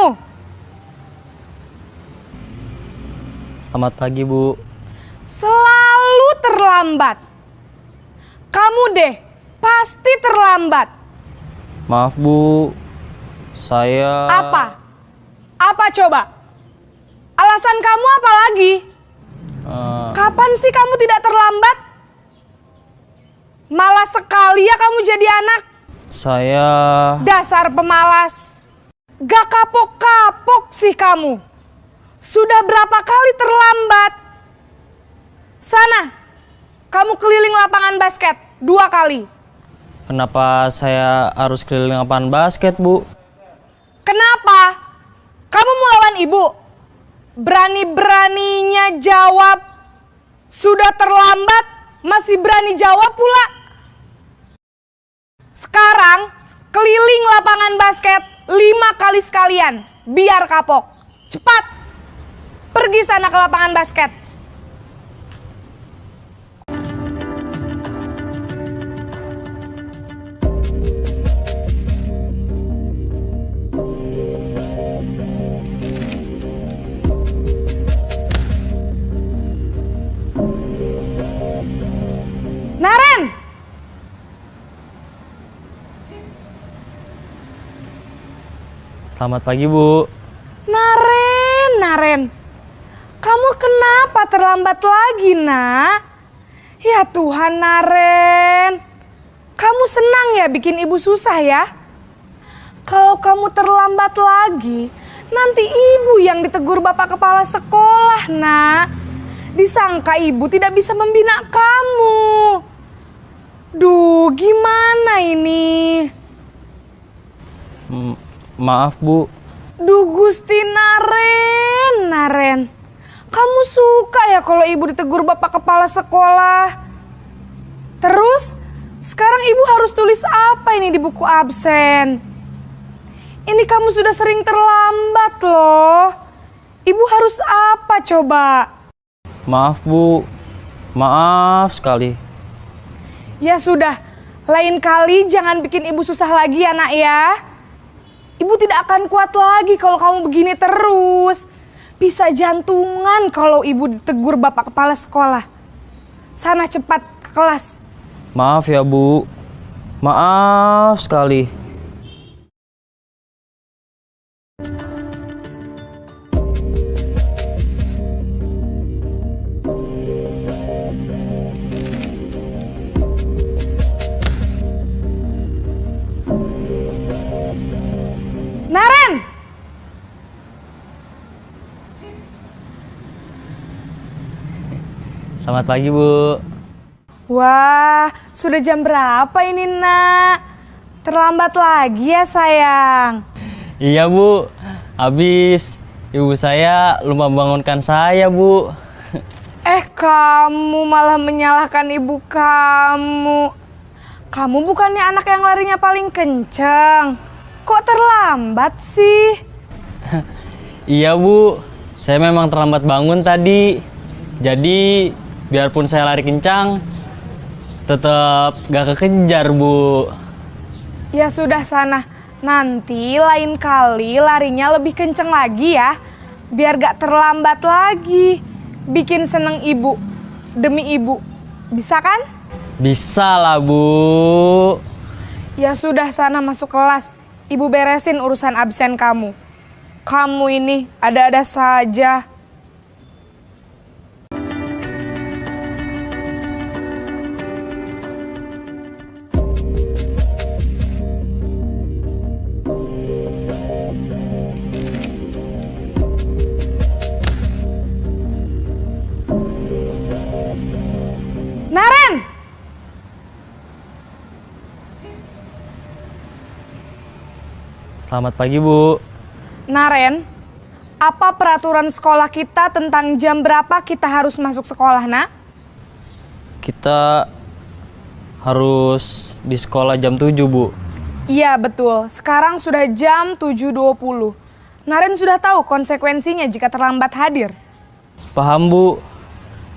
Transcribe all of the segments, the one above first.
kamu? Selamat pagi, Bu. Selalu terlambat. Kamu deh, pasti terlambat. Maaf, Bu. Saya... Apa? Apa coba? Alasan kamu apa lagi? Kapan sih kamu tidak terlambat? Malas sekali ya kamu jadi anak. Saya... Dasar pemalas. Gak kapok-kapok sih kamu. Sudah berapa kali terlambat? Sana, kamu keliling lapangan basket 2 kali. Kenapa saya harus keliling lapangan basket, Bu? Kenapa? Kamu mau lawan ibu? Berani-beraninya jawab. Sudah terlambat, masih berani jawab pula. Sekarang, keliling lapangan basket 5 kali sekalian. Biar kapok. Cepat. Pergi sana ke lapangan basket. Naren! Selamat pagi, Bu. Naren. Kamu kenapa terlambat lagi, nak? Ya Tuhan, Naren. Kamu senang ya bikin ibu susah ya? Kalau kamu terlambat lagi, nanti ibu yang ditegur bapak kepala sekolah, nak. Disangka ibu tidak bisa membina kamu. Duh, gimana ini? Maaf, Bu. Duh, Gusti Naren. Kamu suka ya kalau ibu ditegur bapak kepala sekolah? Terus, sekarang ibu harus tulis apa ini di buku absen? Ini kamu sudah sering terlambat loh. Ibu harus apa coba? Maaf, Bu. Maaf sekali. Ya sudah, lain kali jangan bikin ibu susah lagi ya, nak ya. Ibu tidak akan kuat lagi kalau kamu begini terus. Bisa jantungan kalau ibu ditegur bapak kepala sekolah. Sana cepat ke kelas. Maaf ya, Bu. Maaf sekali. Naren! Selamat pagi, Bu. Wah, sudah jam berapa ini, nak? Terlambat lagi ya, sayang? Iya, Bu. Habis ibu saya lupa membangunkan saya, Bu. Kamu malah menyalahkan ibu kamu. Kamu bukannya anak yang larinya paling kenceng. Kok terlambat sih? Iya, Bu. Saya memang terlambat bangun tadi. Jadi, biarpun saya lari kencang, tetap gak kekejar, Bu. Ya sudah sana. Nanti lain kali larinya lebih kenceng lagi ya. Biar gak terlambat lagi. Bikin seneng ibu. Demi ibu. Bisa kan? Bisa lah, Bu. Ya sudah sana masuk kelas. Ibu beresin urusan absen kamu. Kamu ini ada-ada saja. Naren! Selamat pagi, Bu. Naren, apa peraturan sekolah kita tentang jam berapa kita harus masuk sekolah, nak? Kita harus di sekolah jam 7, Bu. Iya, betul. Sekarang sudah jam 7.20. Naren sudah tahu konsekuensinya jika terlambat hadir. Paham, Bu.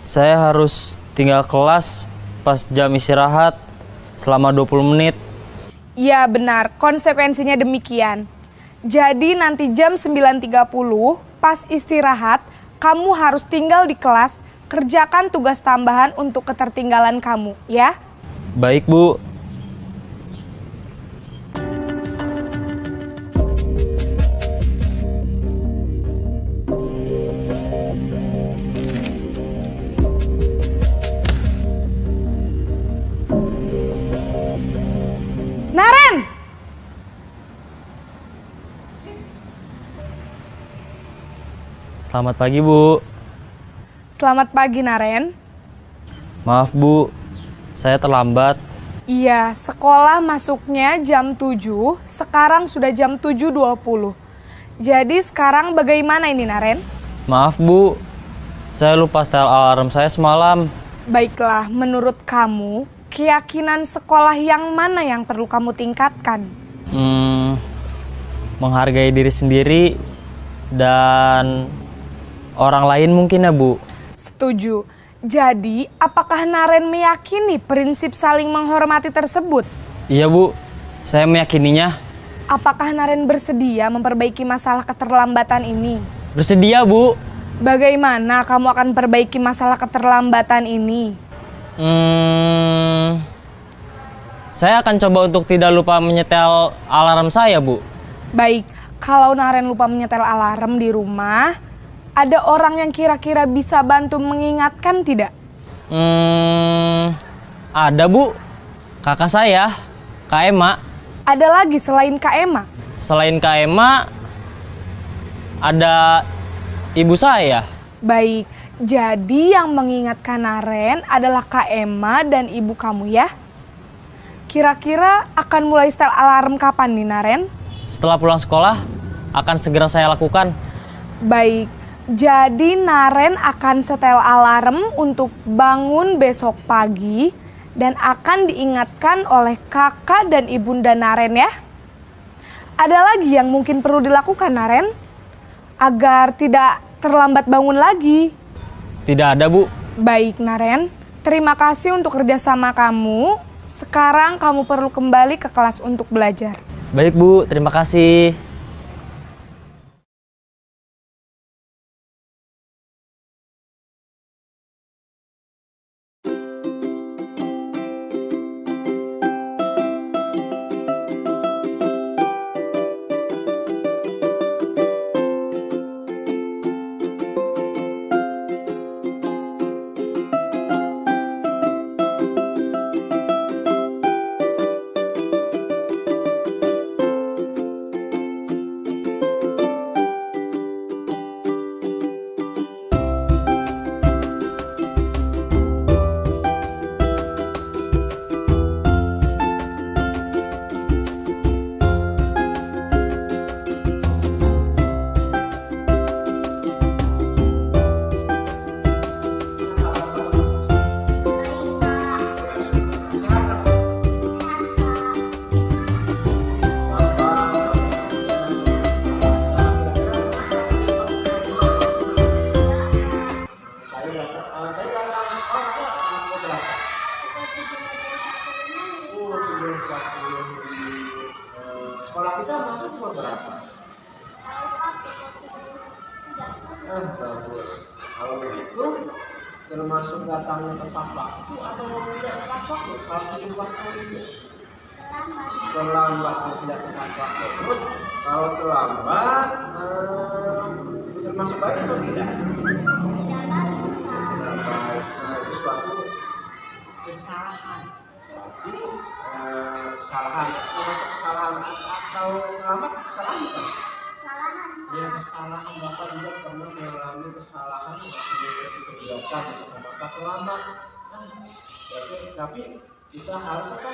Saya harus tinggal kelas pas jam istirahat selama 20 menit. Iya, benar. Konsekuensinya demikian. Jadi nanti jam 9.30 pas istirahat, kamu harus tinggal di kelas, kerjakan tugas tambahan untuk ketertinggalan kamu, ya. Baik, Bu. Naren! Selamat pagi, Bu. Selamat pagi, Naren. Maaf, Bu. Saya terlambat. Iya, sekolah masuknya jam 7, sekarang sudah jam 7.20. Jadi sekarang bagaimana ini, Naren? Maaf, Bu. Saya lupa setel alarm saya semalam. Baiklah, menurut kamu, keyakinan sekolah yang mana yang perlu kamu tingkatkan? Menghargai diri sendiri dan orang lain mungkin ya, Bu. Setuju. Jadi, apakah Naren meyakini prinsip saling menghormati tersebut? Iya, Bu. Saya meyakininya. Apakah Naren bersedia memperbaiki masalah keterlambatan ini? Bersedia, Bu. Bagaimana kamu akan perbaiki masalah keterlambatan ini? Saya akan coba untuk tidak lupa menyetel alarm saya, Bu. Baik, kalau Naren lupa menyetel alarm di rumah, ada orang yang kira-kira bisa bantu mengingatkan tidak? Ada, Bu. Kakak saya, Kak Ema. Ada lagi selain Kak Ema? Selain Kak Ema, ada ibu saya. Baik, jadi yang mengingatkan Naren adalah Kak Ema dan ibu kamu ya? Kira-kira akan mulai setel alarm kapan nih, Naren? Setelah pulang sekolah, akan segera saya lakukan. Baik, jadi Naren akan setel alarm untuk bangun besok pagi dan akan diingatkan oleh kakak dan ibunda Naren ya. Ada lagi yang mungkin perlu dilakukan, Naren? Agar tidak terlambat bangun lagi. Tidak ada, Bu. Baik, Naren. Terima kasih untuk kerjasama kamu. Sekarang kamu perlu kembali ke kelas untuk belajar. Baik, Bu. Terima kasih. Sekolah kita masuk umur berapa? Bagus. Kalau begitu termasuk datangnya tepat waktu atau tidak tepat waktu? Kalau tidak waktu itu terlambat atau tidak tepat waktu. Terus kalau terlambat termasuk baik atau tidak? Tidak baik. Itu suatu kesalahan. Berarti kesalahan termasuk kesalahan atau terlambat kesalahan bukan? Ya, kesalahan. Bapak juga pernah mengalami kesalahan waktu kegiatan misalkan Bapak terlambat. Berarti, tapi kita harus apa?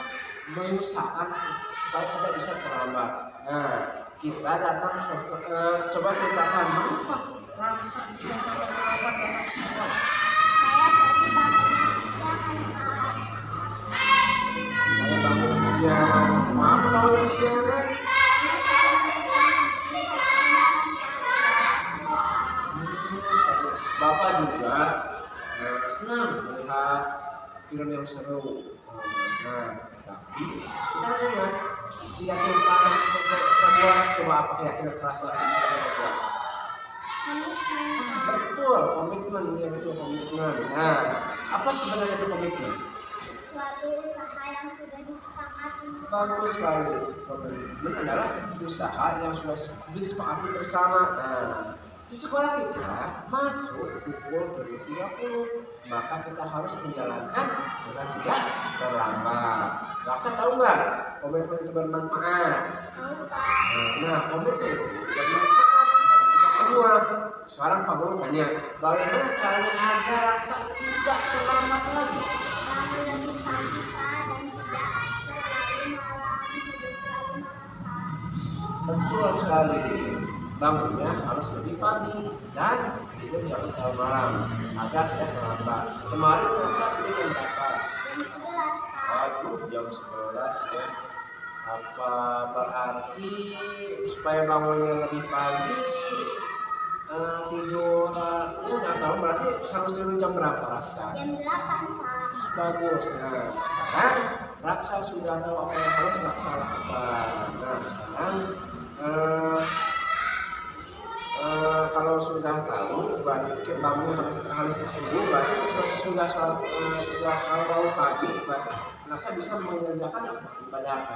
Mengusahakan supaya kita bisa terlambat. Nah, kita datang coba ceritakan mengapa rasa bisa sampai terlambat datang ke sekolah. Saya bangun siang. Maaf bangun siang. Bapak juga senang melihat film yang seru. Nah, tapi kita ingat lihat yang pasang sebuah coba apa keyakinan keras yang bisa kita buat? Betul, komitmen, ya betul komitmen. Nah, apa sebenarnya itu komitmen? Suatu usaha yang sudah disepakati. Bagus sekali. Komitmen adalah usaha yang sudah disepakati bersama. Nah, di sekolah kita masuk pukul 7.30, maka kita harus menjalankan dengan tidak terlambat. Rasa tahu nggak komitmen itu bermanfaat? Tahu Pak? Nah, komitmen itu bermanfaat bagi kita semua. Sekarang Pak Guru tanya, bagaimana caranya agar Raksa tidak terlambat lagi? Bangun lebih pagi Pak dan tidak terlalu malam, tidur terlalu malam Pak. Betul sekali. Bangunnya harus lebih pagi dan tidur jangan terlalu malam agar tidak terlambat. Kemarin Raksa tidur jam berapa? Jam 11 Pak. Aduh, jam 11 ya. Apa berarti supaya bangunnya lebih pagi tidur ya nggak tahu berarti harus tidur jam berapa Raksa? Jam 8 Pak. Bagus. Nah sekarang Raksa sudah tahu apa yang harus Raksa lakukan. Nah sekarang kalau sudah tahu berarti bangun harus subuh, berarti sudah kalau pagi berarti Raksa bisa mengerjakan ibadah apa?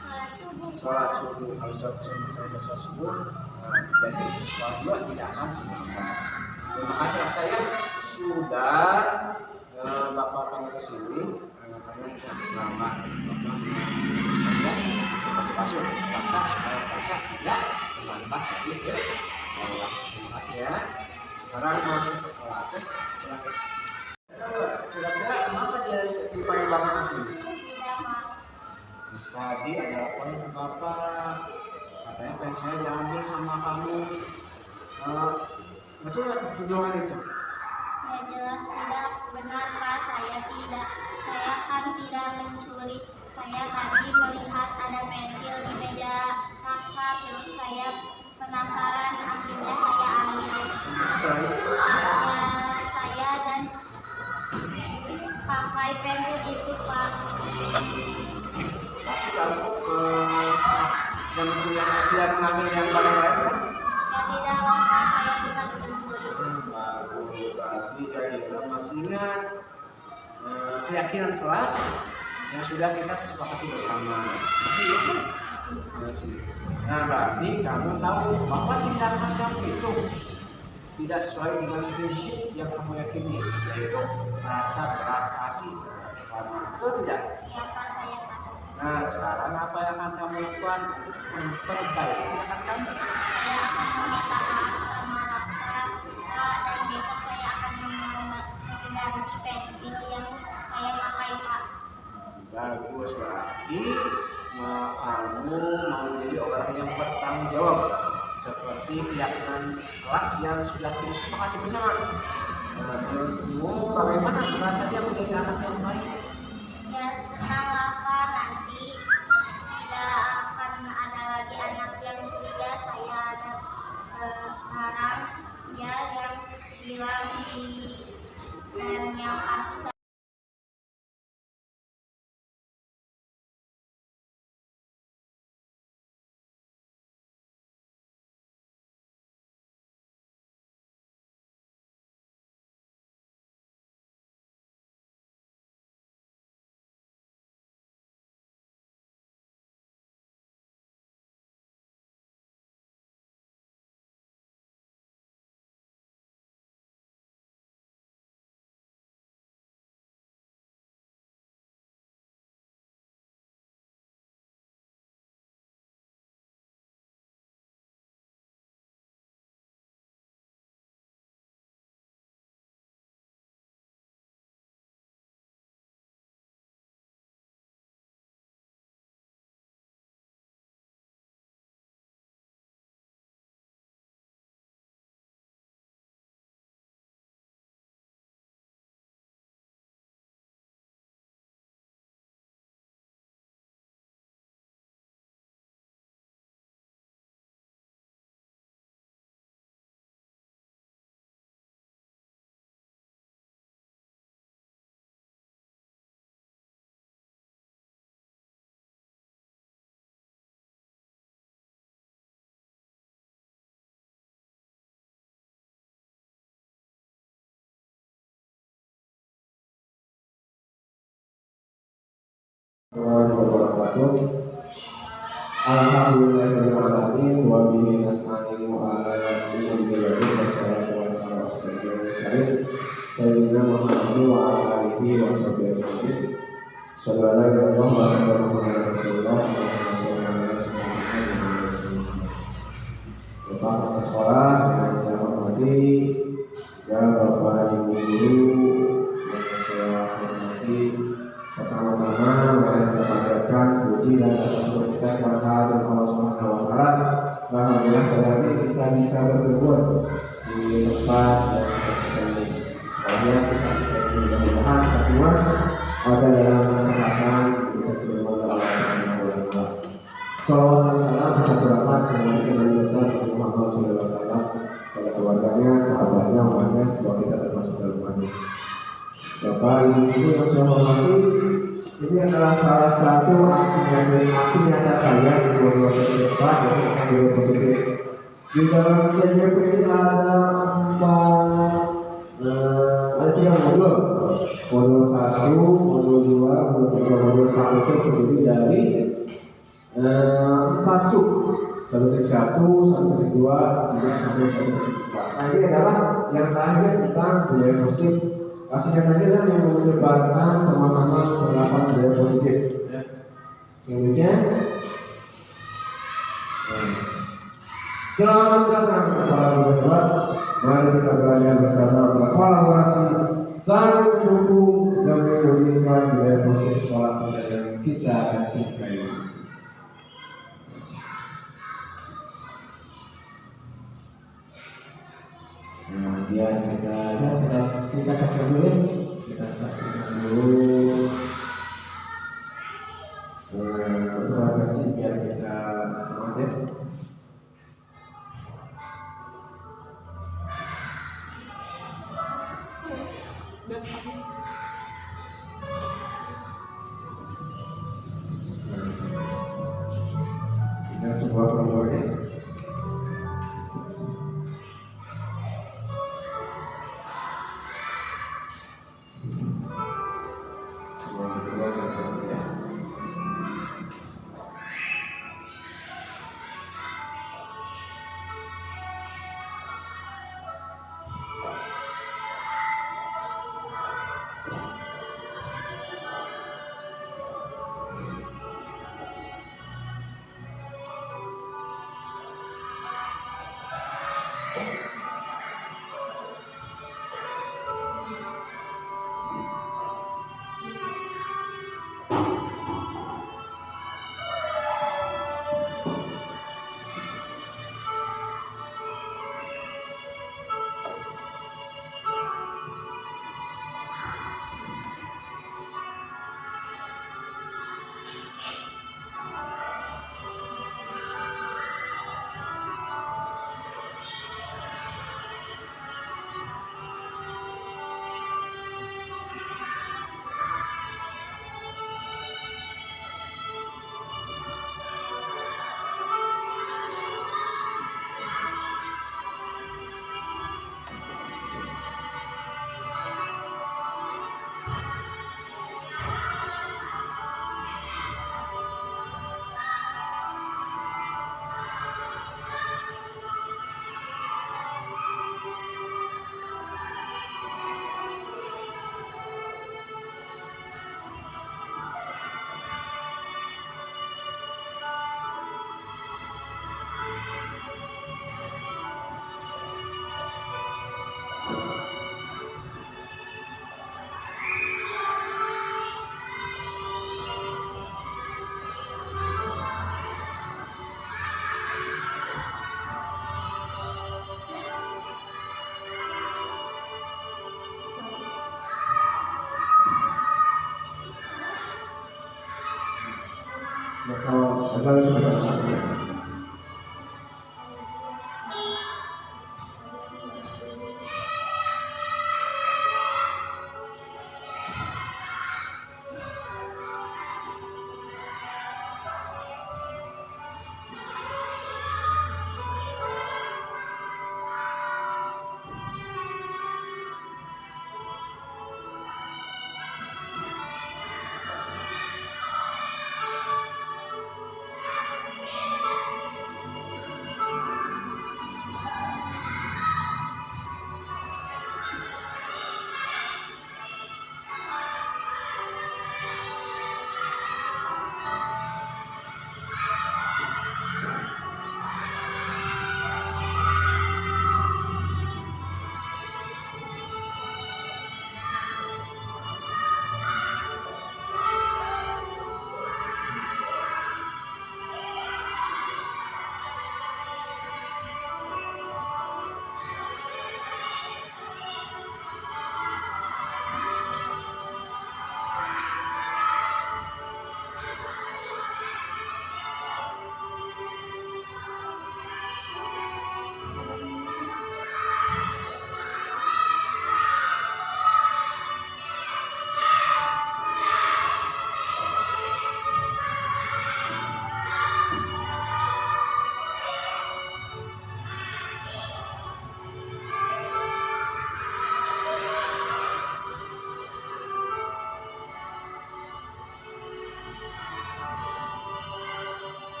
Sholat subuh. Sholat subuh, harus sholat subuh. Jadi sholat dua tidak akan terlambat. Terima kasih Raksa ya sudah Bapak kami kesini karena tidak terlambat. Saya masuk Raksa supaya Raksa tidak terlambat lagi ke sekolah. Terima kasih ya. Sekarang masuk ke kelas. Silakan. Kira-kira kenapa dia dipanggil Bapak kesini? Tidak Pak. Tadi ada poin ke Bapak, katanya pensil diambil sama kamu. Betul nggak tuduhan itu? Ya jelas tidak benar Pak, saya kan tidak mencuri. Saya tadi melihat ada pensil di meja Raksa, terus saya penasaran, akhirnya saya ambil. Saya Ya saya dan pakai pensil itu Pak. tapi kamu yang mencuri tidak mengambil yang barang lain kan? Ya tidak Pak, saya bukan pencuri. Bagus, berarti jadi masih ingat keyakinan kelas yang sudah kita sepakati bersama. Masih ingat? Masih. Nah berarti kamu tahu bahwa tindakan kamu itu tidak sesuai dengan prinsip yang kamu yakini, yaitu rasa belas kasih sama. Betul tidak? Ya Pak, saya tahu. Nah sekarang apa yang akan kamu lakukan untuk memperbaiki tindakan kamu? Saya akan meminta maaf sama Raksa, Pak, dan besok saya akan mengganti pensil yang saya pakai Pak. Bagus, berarti kamu mau menjadi orang yang bertanggung jawab seperti keyakinan kelas yang sudah kita sepakati bersama. Nah, menurutmu bagaimana rasanya menjadi anak yang baik? Ya senang lah Pak, nanti tidak akan ada lagi anak yang curiga. Saya ada barang ya yang bilang di dan yang pasti warahmatullahi wabarakatuh. Alhamdulillahirrahmanirrahim wa bihi nasta'inu ala umuri wassalatu wassalamu ala sayyidina Muhammad wa ala alihi wa sahbihi wasallam. Sallallahu alaihi wasallam. Bapak sekolah yang saya hormati, ya Bapak Ibu guru yang saya hormati, pertama-tama mari kita panjatkan puji dan rasa syukur kita kepada Allah Subhanahu wa taala. Alhamdulillah pada hari ini kita bisa berkumpul di tempat yang kita ini. Semuanya kita mudah-mudahan kita semua ada dalam kesehatan kita terima Allah Subhanahu wa taala. Salawat dan salam serta rahmat kepada Nabi besar Muhammad SAW, pada keluarganya, sahabatnya, umatnya, semoga kita termasuk dalamnya. Bapak Ibu yang saya hormati, ini adalah salah satu aksi nyata saya di 2024 yang akan positif. Di dalam CJP ini ada 3 modul. Modul 1, modul 2, modul 3, modul 1 itu terdiri dari 4 sub. 1 titik 1, 1 titik 2, 3, 1 titik 4. Nah ini adalah yang terakhir tentang budaya positif. Kasih katanya adalah yang menyebarkan pemahaman penerapan budaya positif. Selanjutnya, selamat datang kepada Bapak. Mari kita belajar bersama berkolaborasi, saling mendukung dan memulihkan budaya positif sekolah yang kita cintai. Kemudian kita saksikan dulu ya. Kita saksikan dulu orasi biar kita semangat ya. Kita sebuah perjuangan.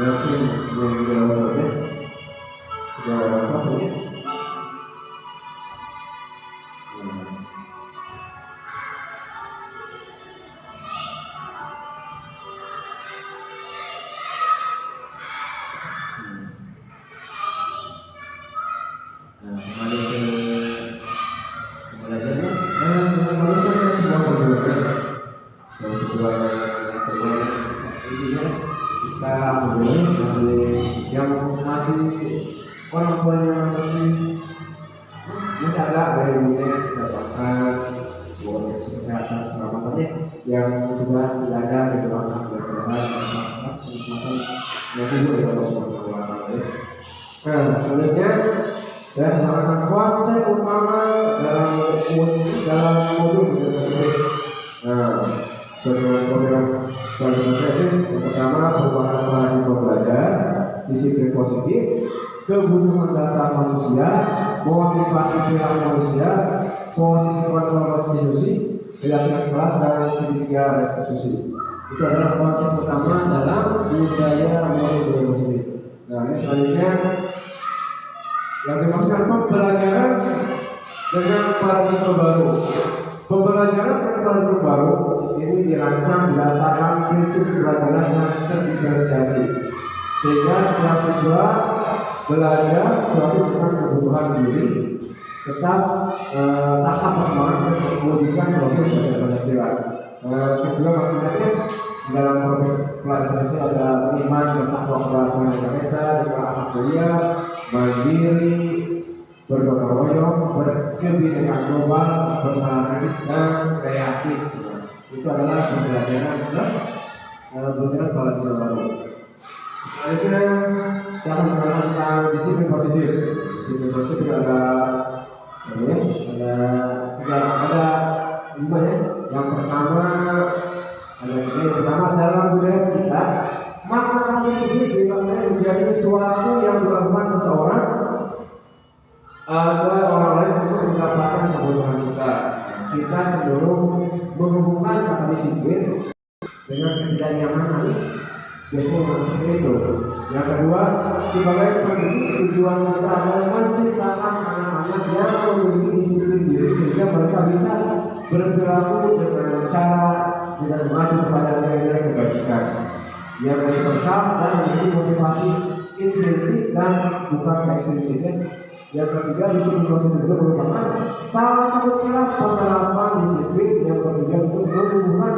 mungkin sebelum jawabannya jawaban apa ya? Kembali ke belajarnya. Kalau saya sebuah perbuatan, suatu perbuatan yang kedua, intinya kita boleh masih orang tuanya masih ada dari dunia mendapatkan buat kesehatan selamatannya yang sudah belajar di dalam kenikmatan yang timbul dari Allah Subhanahu wa Ta'ala. Nah, selanjutnya saya mengatakan konsep utama dalam modul tersebut. Nah, sesuai program pelajaran yang pertama merupakan paradigma belajar, disiplin positif, kebutuhan dasar manusia, motivasi perilaku manusia, posisi kontrol konstitusi, keyakinan kelas dan segitiga restitusi. Itu adalah konsep utama dalam budaya modul positif. Nah, ini selanjutnya yang dimaksudkan pembelajaran dengan paradigma baru. Pembelajaran dengan paradigma baru ini dirancang berdasarkan prinsip pembelajaran yang terdiferensiasi, sehingga setiap siswa belajar sesuatu dengan kebutuhan diri, tetap tahap perkembangan dan mewujudkan problem belajar Pancasila. Kedua maksudnya dalam program pelajaran Pancasila ada iman dan takwa kepada Indonesia, dengan akhlak mulia, mandiri, bergotong royong, berkebinekaan global, bertaraf dan kreatif. Itu adalah pembelajaran paradigma baru. Selanjutnya saya akan mengenal tentang disiplin positif. Disiplin positif ada lima ya. Yang pertama dalam budaya kita, makna disiplin dimaknai menjadi sesuatu yang dilakukan seseorang agar orang lain untuk mendapatkan kebutuhan kita. Kita cenderung menghubungkan kata disiplin dengan ketidaknyamanan. Biasanya seperti itu. Yang kedua, sebagai pendidik tujuan kita adalah menciptakan anak-anak yang memiliki disiplin diri sehingga mereka bisa berperilaku dengan cara tidak maju kepada nilai-nilai kebajikan yang universal dan memiliki motivasi intrinsik dan bukan ekstrinsik. Yang ketiga, disiplin positif itu merupakan salah satu cara penerapan disiplin yang bertujuan untuk menumbuhkan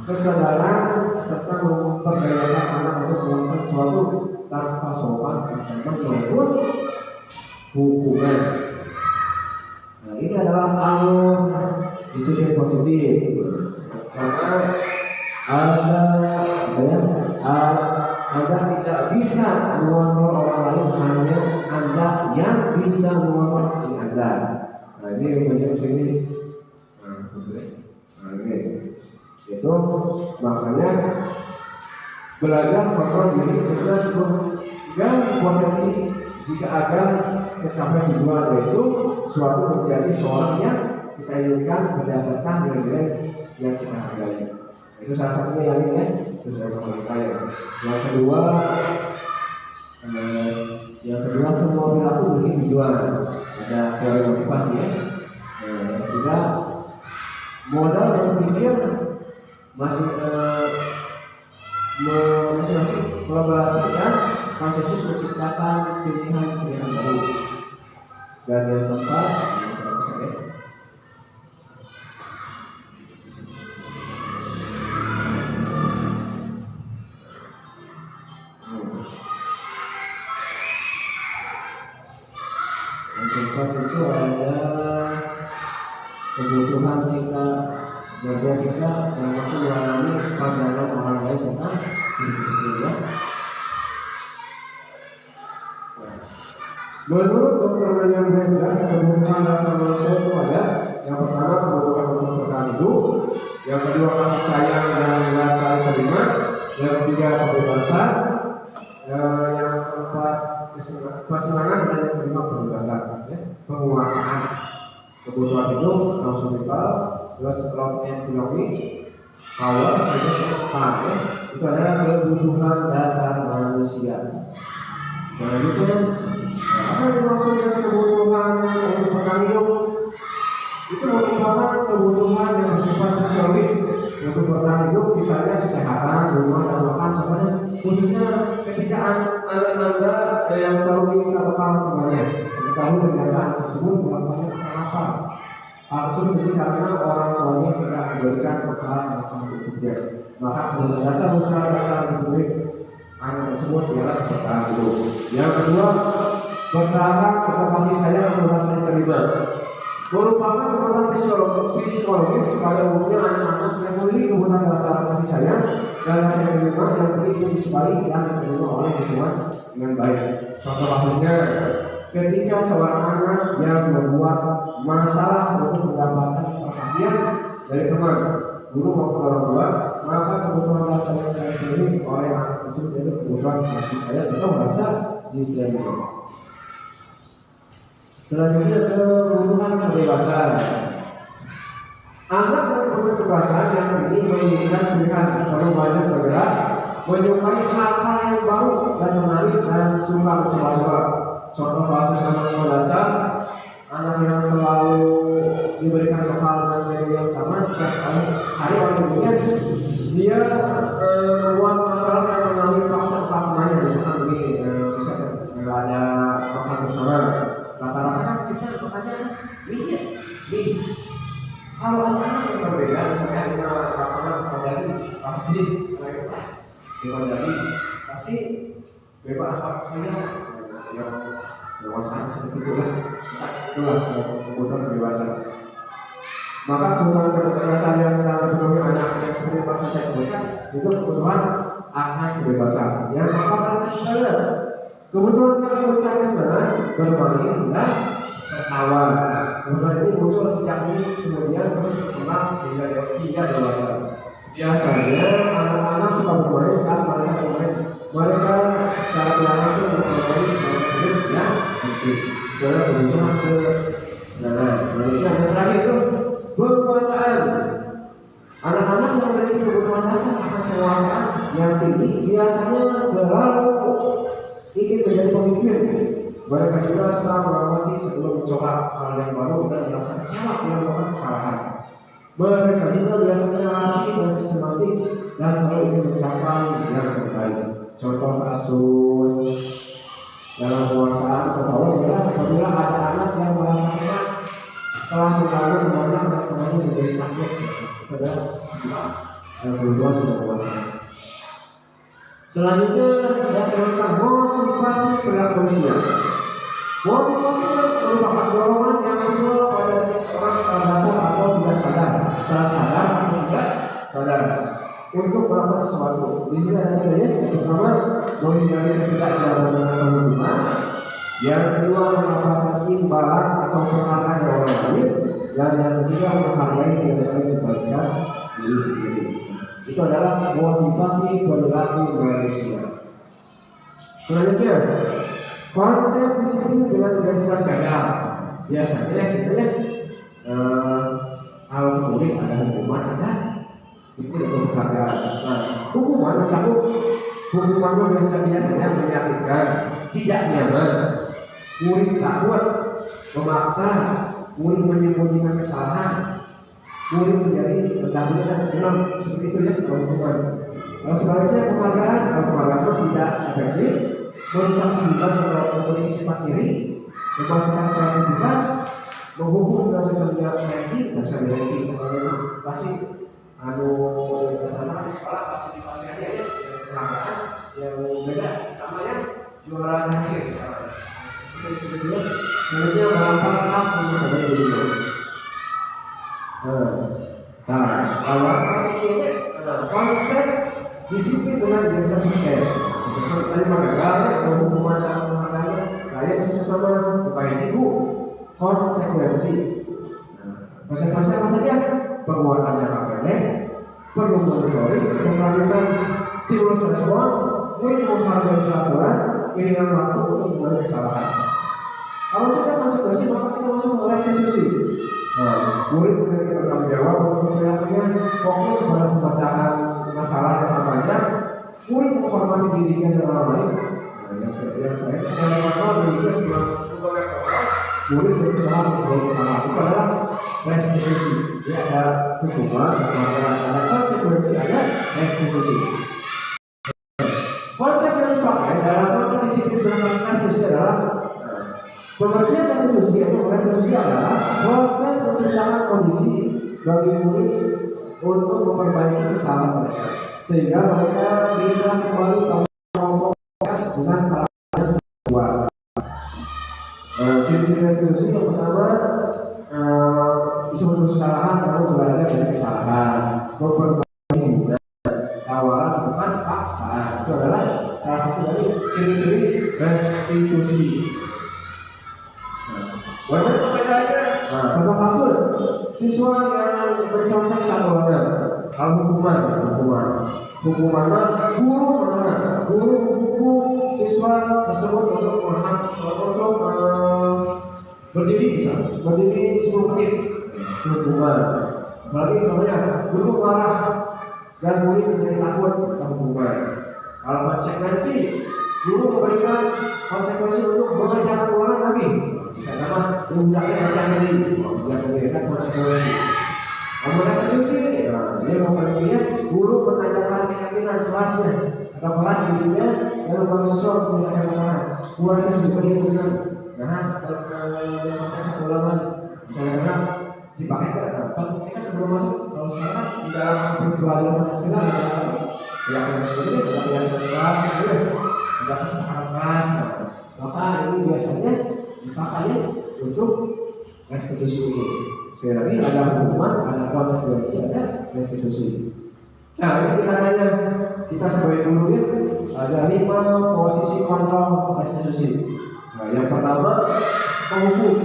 kesadaran serta memperdayakan anak untuk melakukan sesuatu tanpa sopan, ancaman maupun hukuman. Nah, ini adalah alur disiplin positif. Karena Anda tidak bisa mengontrol orang lain, hanya Anda yang bisa mengontrol diri Anda. Nah, ini banyak sini. Ini itu makanya belajar kontrol diri dengan menggali potensi jika agar tercapai tujuan, yaitu suatu menjadi seorang yang kita inginkan berdasarkan nilai-nilai yang kita hargai. Itu salah satunya yang ini ya. Yang kedua semua perilaku memiliki tujuan. Ada teori motivasi ya. Yang ketiga modal berpikir masing kolaborasi dan konsensus menciptakan pilihan-pilihan baru. Dan yang keempat, itu adalah kebutuhan kita, bahwa kita yang mampu mengalami pandangan orang lain tentang diri kita sendiri. Menurut Dr. William Bresler, kebutuhan dasar manusia itu ada. Yang pertama kebutuhan untuk bertahan hidup, yang kedua kasih sayang dan rasa terima, yang ketiga kebebasan, yang keempat kesenangan dan yang kelima kebebasan, penguasaan. Kebutuhan hidup, nafsu vital, terus love and belonging, Power artinya itu adalah kebutuhan dasar manusia. Selanjutnya, apa yang dimaksud dengan kebutuhan untuk bertahan hidup? Itu merupakan kebutuhan yang bersifat fisiologis untuk bertahan hidup, misalnya kesehatan, rumah, dan makan. Contohnya, khususnya ketika anda yang selalu minta bekal temannya, diketahui ternyata anak tersebut melakukannya kenapa? Hal tersebut jadi karena orang tuanya tidak memberikan bekal makan untuknya. Maka kebutuhan dasar usaha dasar diberi anak tersebut ialah bertahan hidup. Yang kedua, bertahan atau kasih sayang atau rasa terima merupakan kebutuhan psikologis pada umumnya anak-anak yang memiliki kebutuhan dasar kasih sayang dan rasa terima yang ingin disukai dan diterima oleh lingkungan dengan baik. Contoh kasusnya, ketika seorang anak yang membuat masalah untuk mendapatkan perhatian dari teman, guru maupun orang tua, maka kebutuhan dasar yang saya pilih oleh anak tersebut yaitu kebutuhan kasih sayang atau rasa diterima. Selanjutnya kebutuhan kebebasan. Anak yang punya kebebasan yang ingin menginginkan pilihan perlu banyak bergerak, menyukai hal-hal yang baru dan menarik dan suka mencoba-coba. Contoh kasus anak sekolah dasar, anak yang selalu diberikan bekal dengan menu yang sama setiap hari oleh ibunya, dia membuat masalah yang mengalami paksa temannya, misalkan begini, misalkan nggak ada makan bersama. Rata-rata kan kita makanya mie. Kalau anak-anak yang berbeda, misalnya kita makanan jadi pasti pasti bebas apa kaya yang dewasa seperti itulah kebutuhan kebebasan. Maka kebutuhan kebebasan yang sedang dipenuhi anak yang seperti yang saya sebutkan itu kebutuhan akan kebebasan. Yang apa tradisional? Kebutuhan yang mencari senang, bermain, dan tertawa. Kebutuhan ini muncul sejak ini, kemudian terus berkembang sehingga hingga dewasa. Biasanya anak-anak suka bermain saat mereka bermain. Mereka secara tidak langsung bermain dalam hidup yang penting. Itu adalah kebutuhan kesenangan. Selanjutnya yang terakhir itu penguasaan. Anak-anak yang memiliki kebutuhan dasar akan penguasaan yang tinggi biasanya selalu ingin menjadi pemimpin. Mereka juga suka mengamati sebelum mencoba hal yang baru dan merasa kecewa bila melakukan kesalahan. Mereka juga biasanya rapi dan sistematik dan selalu ingin mencapai yang terbaik. Contoh kasus dalam penguasaan ketahuan adalah apabila ada anak yang merasa enak setelah mengganggu temannya dan temannya menjadi takut. Itu adalah kebutuhan penguasaan. Selanjutnya saya tentang motivasi perilaku manusia. Motivasi merupakan dorongan yang timbul pada diri seorang secara dasar atau tidak sadar, secara sadar atau tidak sadar untuk melakukan sesuatu. Di sini ada ya, pertama menghindari ketidakjauhan atau hubungan. Yang kedua mendapatkan imbalan atau penghargaan dari orang lain. Dan yang ketiga menghargai nilai kebaikan diri sendiri. Itu adalah motivasi perilaku manusia. Selanjutnya, konsep disiplin dengan identitas ganda. Biasanya kita kalau boleh ada hukuman, ada itu untuk penghargaan. Nah, hukuman mencakup hukuman biasanya menyakitkan, tidak nyaman, murid takut, memaksa, murid menyembunyikan kesalahan, murid menjadi pendahuluan memang seperti itu ya kalau hukuman. Kalau sebaliknya penghargaan tidak efektif, merusak hubungan atau memiliki sifat iri, memasukkan kreativitas, menghubung dengan sesuatu yang ranking, dan bisa ranking pasti katakan di sekolah pasti aja ya penghargaan yang beda sama yang juara terakhir misalnya. Jadi sebetulnya sebenarnya merampas hak untuk kembali ke dunia. Awal konsep disiplin dengan identitas sukses. Seperti tadi gagalnya atau hukuman sama penghargaan, kalian sukses sama baik ibu konsekuensi. Konsekuensi apa saja? Penguatan jangka pendek, perlu monitoring, melakukan stimulus respon, menghargai peraturan, dengan waktu untuk membuat kesalahan. Kalau sudah konsekuensi maka kita masuk ke restitusi. Murid memiliki bertanggung jawab untuk perilaku fokus pada pembacaan masalah yang terbanyak, murid menghormati dirinya dan orang lain. Yang terakhir, murid berusaha membuat kesalahan itu adalah restitusi. Jadi ada hukuman, ada konsekuensi, ada restitusi. Konsep yang dipakai dalam konsep disiplin berangkat kasus adalah pengertian restitusi adalah proses menciptakan kondisi bagi murid untuk memperbaiki kesalahan mereka sehingga mereka bisa kembali pada kelompoknya dengan kesalahan kedua. Ciri-ciri restitusi yang pertama bisa menutup kesalahan lalu belajar dari kesalahan, memperbaiki hubungan, tawaran bukan paksaan. Itu adalah salah satu dari ciri-ciri restitusi. Bagaimana perbedaannya? Contoh kasus siswa yang mencontek satuannya, kalau hukumannya guru contohnya, guru menghukum siswa tersebut untuk berdiri 10 menit hukuman. Apalagi contohnya guru marah dan murid menjadi takut hukuman. Kalau konsekuensi, guru memberikan konsekuensi untuk mengerjakan ulangan lagi. Bisa nama mengucapkan lagi, kan konsekuensi. Kalau restitusi, dia memperlihatkan guru menanyakan keyakinan kelasnya atau kelas intinya lalu kalau siswa menyelesaikan masalah. Guru restitusi dengan sampai satu ulangan, misalnya dipakai ke ketika sebelum masuk. Kalau sekarang di dalam pelajaran Pancasila yang kelas, ada kesepakatan kelas, maka ini biasanya dipakai untuk restitusi ini. Sekali lagi ada hukuman, ada konsekuensi, ada restitusi. Nah ini kita tanya, kita sebagai guru ya, ada 5 posisi kontrol restitusi. Nah yang pertama menghukum,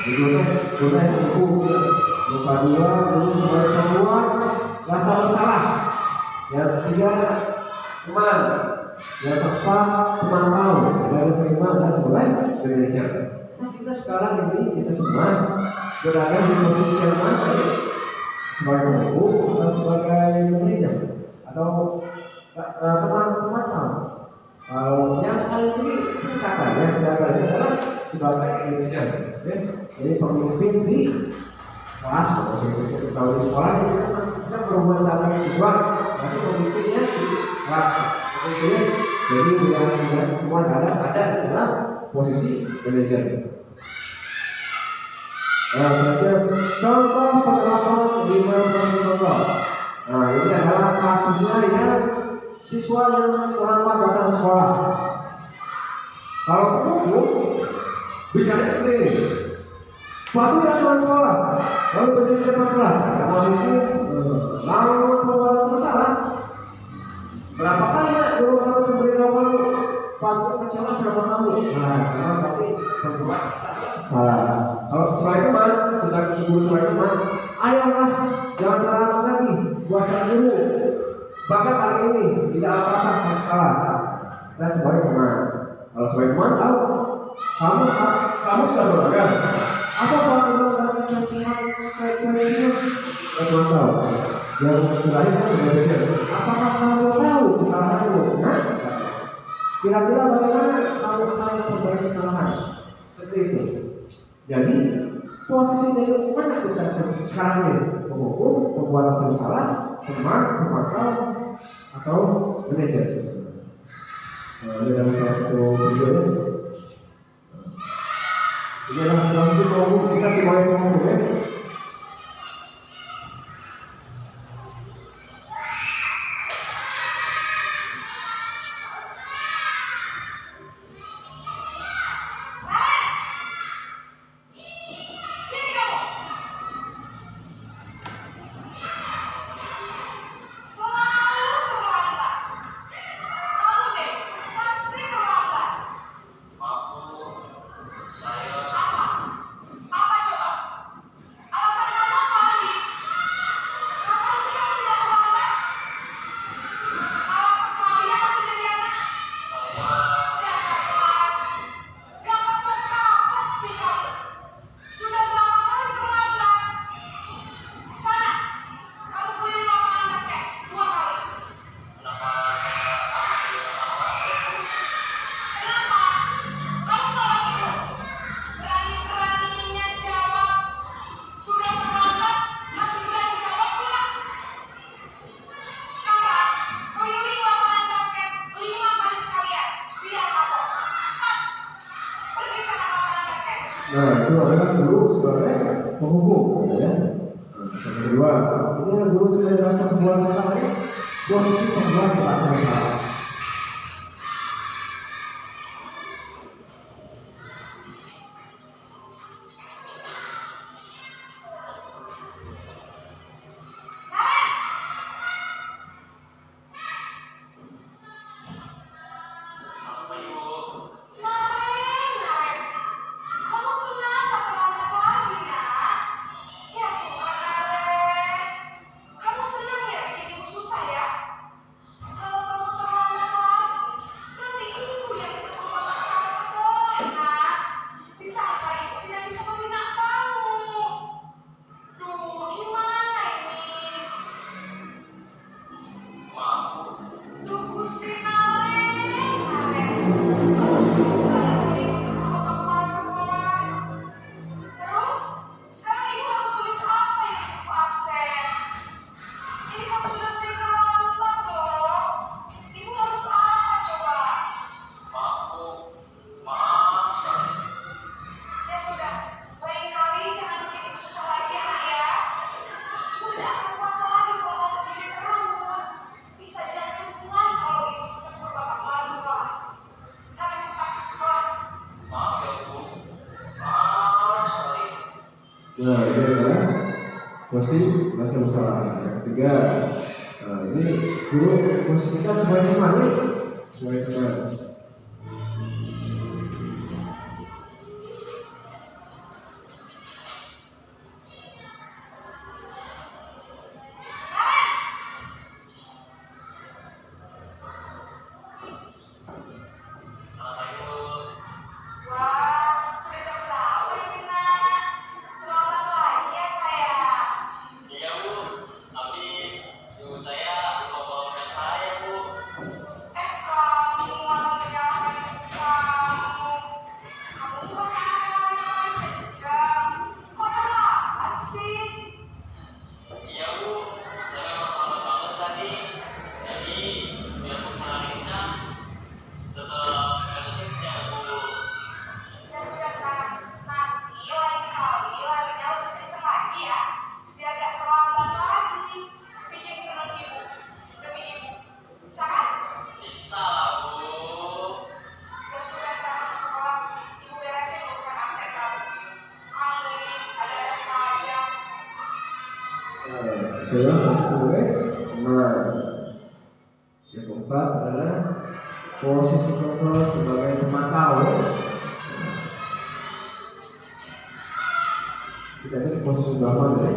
guna menghukum. Yang kedua guru sebagai pembuat rasa bersalah. Yang ketiga teman. Yang keempat pemantau. Dan kelima adalah sebagai manajer. Nah kita sekarang ini kita semua berada di posisi yang mana ya? Sebagai pembuat atau sebagai manajer atau teman pemantau. Yang paling tinggi tingkatannya adalah sebagai manajer. Jadi pemimpin di kelas, kalau di sekolah kita berhubungan sama siswa, nanti pemimpinnya di kelas. Jadi biar semua ada di dalam posisi manajer. Selanjutnya contoh penerapan 5 kontrol. Nah ini adalah kasusnya yang siswa yang terlambat datang ke sekolah. Kalau penghubung bicaranya seperti ini. Suatu yang datang sekolah lalu berdiri di depan kelas karena hukum lalu membuat bersalah. Berapa kali nak guru harus memberitahu kamu Pak kecewa sama kamu? Nah karena berarti membuat salah. Kalau sesuai teman, kita sebut sesuai teman, ayolah jangan terlambat lagi buatkan guru. Bahkan hari ini tidak apa-apa yang salah. Kita sebagai teman. Kalau sebagai teman tahu, kamu sudah belajar. Apa pelanggaran cacian sekuensinya? Saya tahu. Yang terakhir sebenarnya, apakah kamu tahu kesalahanmu? Nah, kira-kira bagaimana kamu akan memperbaiki kesalahan? Seperti itu. Jadi posisi dari mana kita sekarang ini? Menghukum, membuat salah, teman, pemantau, atau manajer. Ini adalah salah satu videonya. Ini adalah posisi penghukum, kita sebagai penghukum ya. hukum, gitu ya. Yang kedua, ini adalah guru sebagai dasar pembuat masalahnya, posisi pembuat masalah. Nah, ini adalah posisi masa bersalah. Yang ketiga, ini guru posisikan sebagai mana? Sebagai teman. Adalah posisi sebagai teman. Yang keempat adalah posisi keempat sebagai pemantau. Kita ini posisi bawah ya.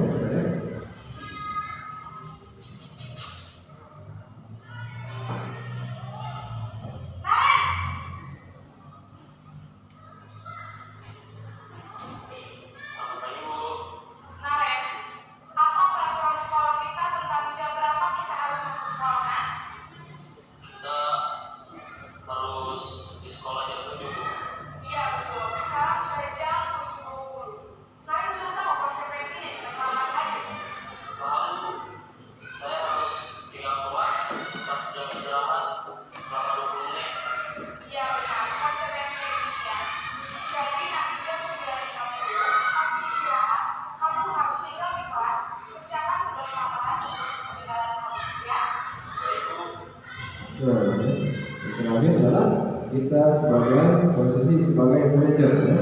Nah, yang terakhir adalah kita sebagai posisi sebagai manajer ya.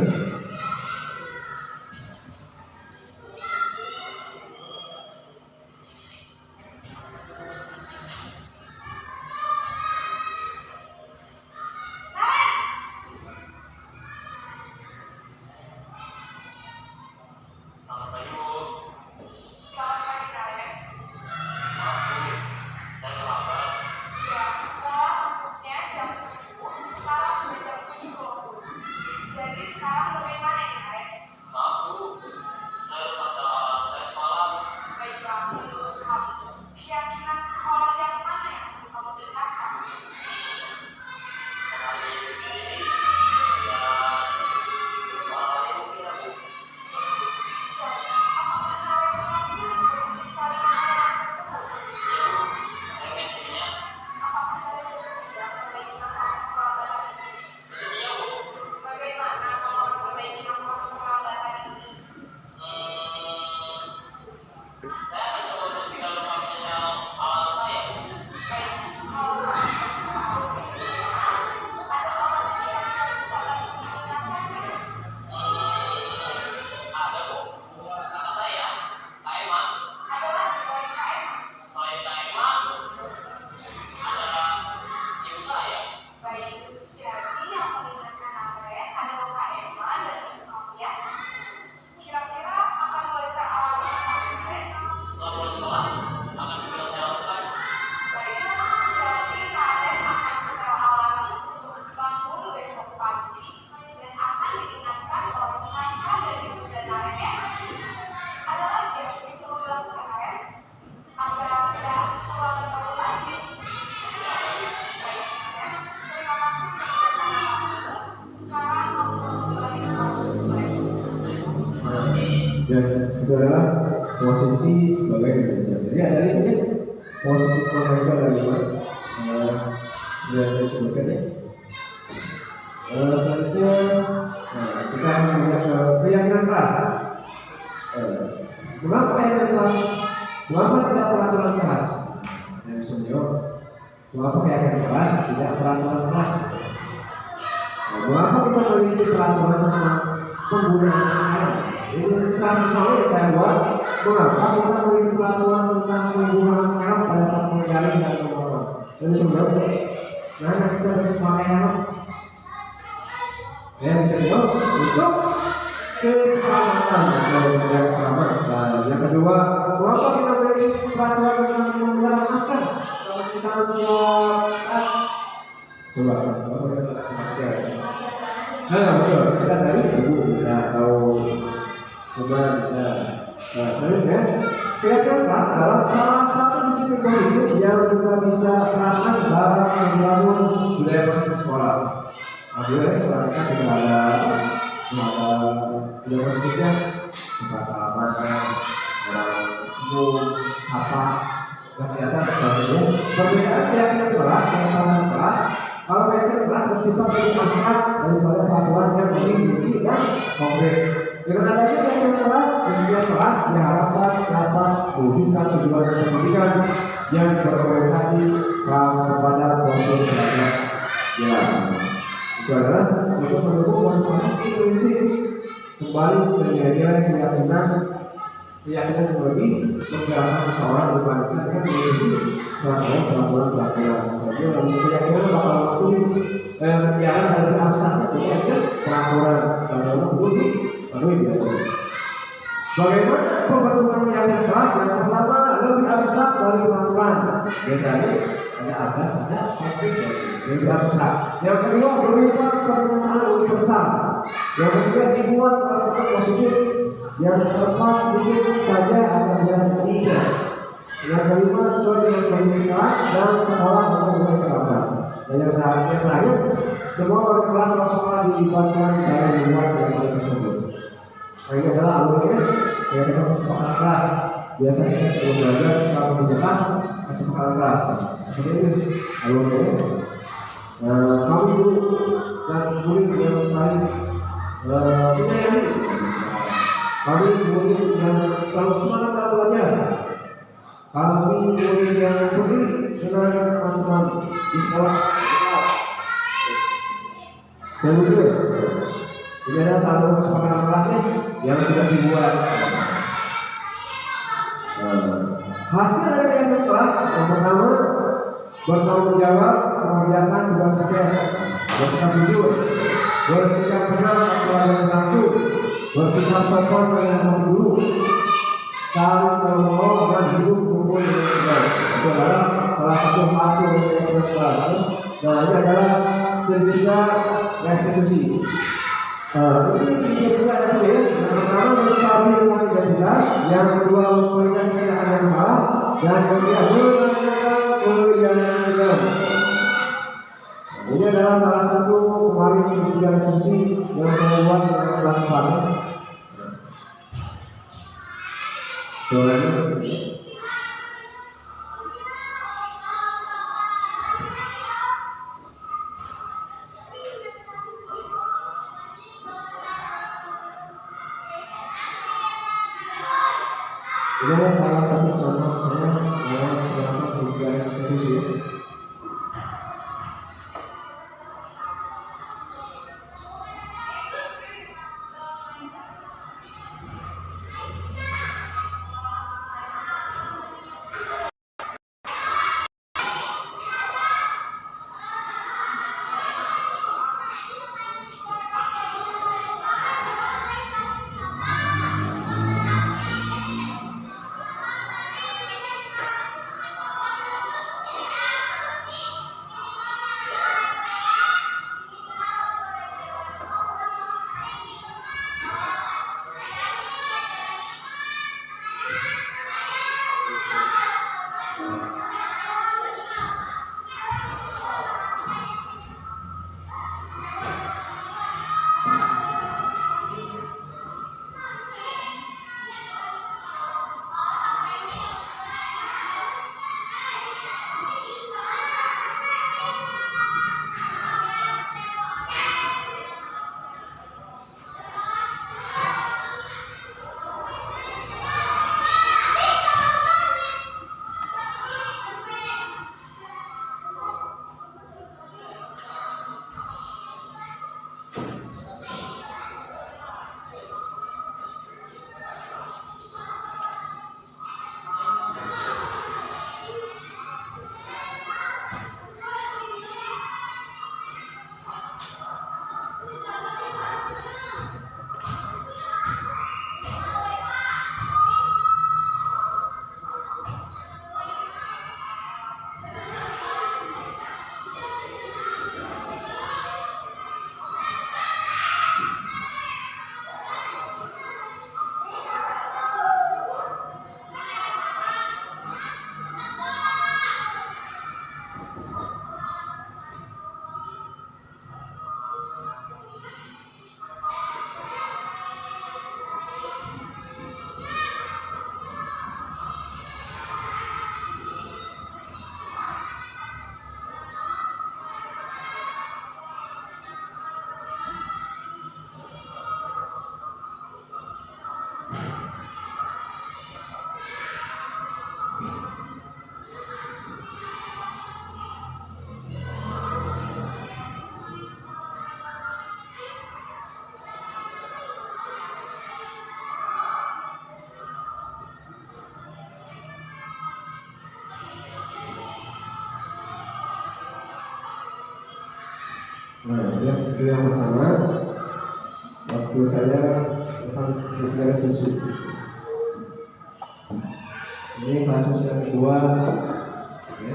Sekarang adalah posisi sebagai manajer. Jadi ada ini posisi manajer dari sudah disebutkan ya. Selanjutnya kita melihat ke keyakinan keras. Mengapa keyakinan keras? Mengapa tidak peraturan keras? Yang bisa menjawab. Mengapa keyakinan keras tidak peraturan keras? Mengapa kita memiliki peraturan tentang penggunaan air? Ini misalnya yang saya buat. Mengapa kita memiliki peraturan tentang penggunaan air pada saat menggali dan mengolah? Ini sebenarnya, nah kita memakai air. Ya bisa jawab untuk keselamatan atau yang selamat. Dan yang kedua, mengapa kita memiliki peraturan tentang penggunaan masker? Kalau kita setiap saat, coba, apa yang masker? Nah betul, kita dari ibu bisa tahu, coba bisa. Nah selanjutnya, keyakinan keras adalah salah satu disiplin positif yang kita bisa terapkan dalam membangun budaya positif sekolah. Nah, budaya sekolah kita sudah ada budaya positifnya, kita salaman, orang senyum, sapa, yang biasa sebagainya. Perbedaan keyakinan keras dengan keras. Kalau keyakinan keras bersifat lebih abstrak daripada peraturan yang lebih rinci dan konkret. Dengan adanya keyakinan keras, keyakinan keras diharapkan dapat mewujudkan tujuan pendidikan yang berorientasi kepada proses belajar. Ya, itu adalah untuk mendukung motivasi prinsip kembali ke nilai-nilai keyakinan yang lebih menggerakkan seseorang dibandingkan dengan memiliki serangkaian peraturan-peraturan. Jadi keyakinan bakal waktu yang dari abstrak itu aja peraturan dan bukti lalu biasanya. Bagaimana pembentukan keyakinan keras? Yang pertama lebih abstrak dari peraturan. Jadi ada abstrak, ada konkret, lebih abstrak. Yang kedua berupa pernyataan universal. Yang ketiga dibuat peraturan positif yang tepat sedikit saja akan diingat. Yang kelima sesuai dengan kondisi kelas dan sekolah untuk menerapkan. Dan yang terakhir, semua wali kelas atau sekolah dilibatkan dalam membuat kegiatan tersebut. Nah ini adalah alurnya kegiatan kesepakatan kelas. Biasanya kita sebelum belajar suka mengerjakan kesepakatan kelas. Seperti ini alurnya. Kami guru dan murid yang saling menyayangi. Kami murid yang selalu semangat dalam belajar. Kami murid yang peduli dengan teman-teman di sekolah. Selanjutnya, ini adalah salah satu kesepakatan kelasnya yang sudah dibuat. Hasil dari kegiatan kelas yang pertama bertanggung jawab mengerjakan tugas kerja, bersikap jujur, bersikap tenang saat pelajaran berlangsung, bersikap sopan dengan guru, saling tolong dan hidup kumpul dengan baik. Itu adalah salah satu hasil dari kegiatan kelas. Nah ini adalah sejenis restitusi. Ini sejenis ada tuh ya. Yang pertama menstabilkan identitas, yang kedua kualitas kenyataan yang salah, dan yang ketiga menanyakan keyakinan. Ini adalah salah satu kemarin tiga restitusi yang saya buat dengan kelas 4. Soalnya ini adalah salah satu contoh saya dalam melakukan sebuah restitusi. Nah, itu yang pertama. Waktu saya akan sekitar susu. Ini kasus yang kedua. Ya.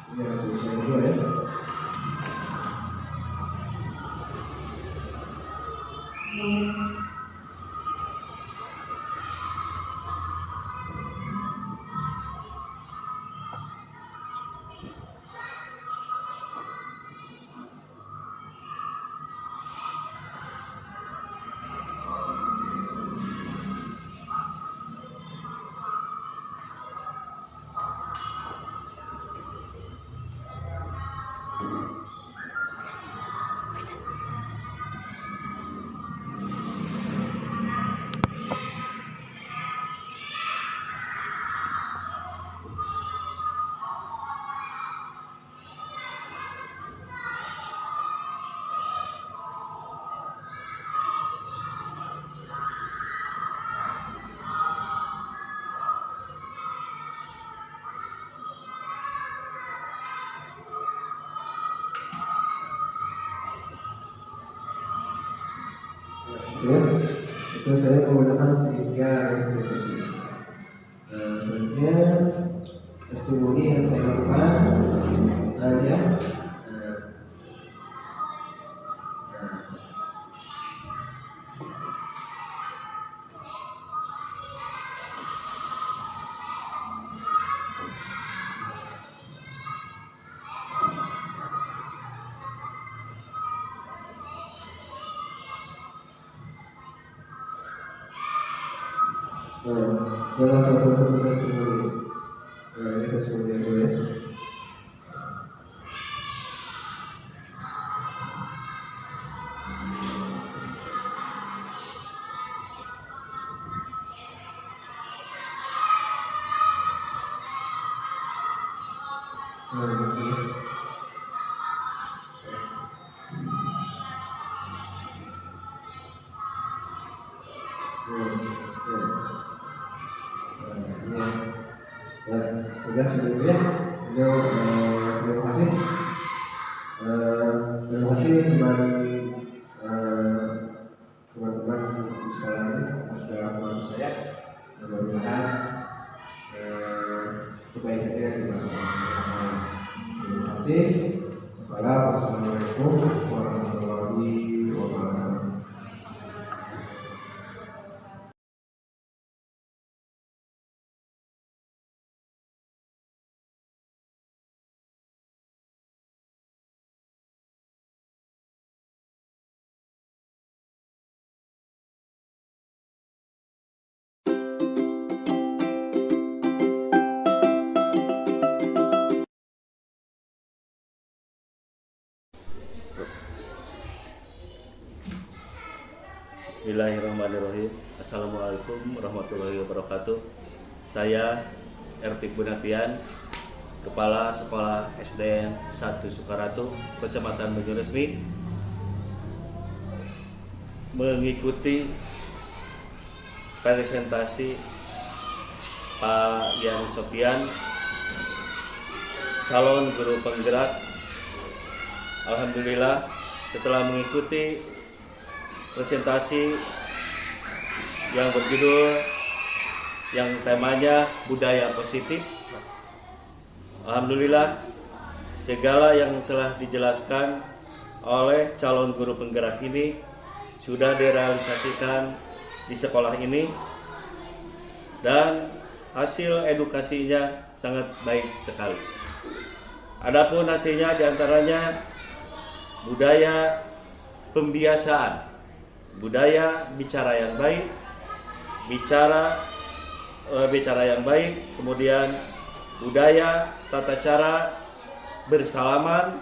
Ini kasus yang kedua ya. Ya, itu saya menggunakan segitiga restitusi. Selanjutnya testimoni yang saya lakukan ya. Dalam satu testimoni, ini testimoni yang boleh. Sudah sebelumnya, terima kasih. Terima kasih teman-teman di sekolah ini sudah membantu saya. Mudah-mudahan kebaikannya dimanfaatkan. Terima kasih. Wassalamualaikum warahmatullahi wabarakatuh. Bismillahirrahmanirrahim. Assalamualaikum warahmatullahi wabarakatuh. Saya Erpik Bunatian, Kepala Sekolah SDN 1 Sukaratu, Kecamatan Banyuresmi, mengikuti presentasi Pak Yan Sofian, calon guru penggerak. Alhamdulillah, setelah mengikuti presentasi yang berjudul yang temanya budaya positif, alhamdulillah segala yang telah dijelaskan oleh calon guru penggerak ini sudah direalisasikan di sekolah ini, dan hasil edukasinya sangat baik sekali. Adapun hasilnya diantaranya budaya pembiasaan, budaya bicara yang baik, bicara yang baik, kemudian budaya tata cara bersalaman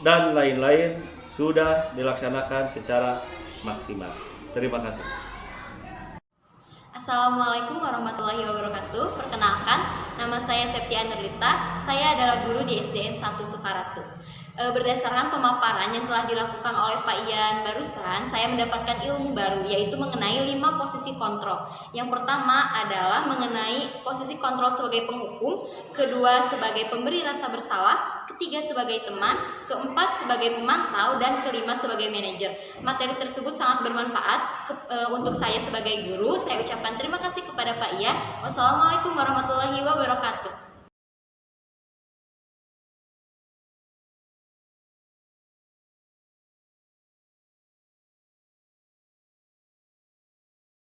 dan lain-lain sudah dilaksanakan secara maksimal. Terima kasih. Assalamualaikum warahmatullahi wabarakatuh. Perkenalkan, nama saya Septia Nurlita. Saya adalah guru di SDN 1 Sukaratu. Berdasarkan pemaparan yang telah dilakukan oleh Pak Ian barusan, saya mendapatkan ilmu baru, yaitu mengenai 5 posisi kontrol. Yang pertama adalah mengenai posisi kontrol sebagai penghukum, kedua sebagai pemberi rasa bersalah, ketiga sebagai teman, keempat sebagai pemantau, dan kelima sebagai manajer. Materi tersebut sangat bermanfaat untuk saya sebagai guru. Saya ucapkan terima kasih kepada Pak Ian. Wassalamualaikum warahmatullahi wabarakatuh.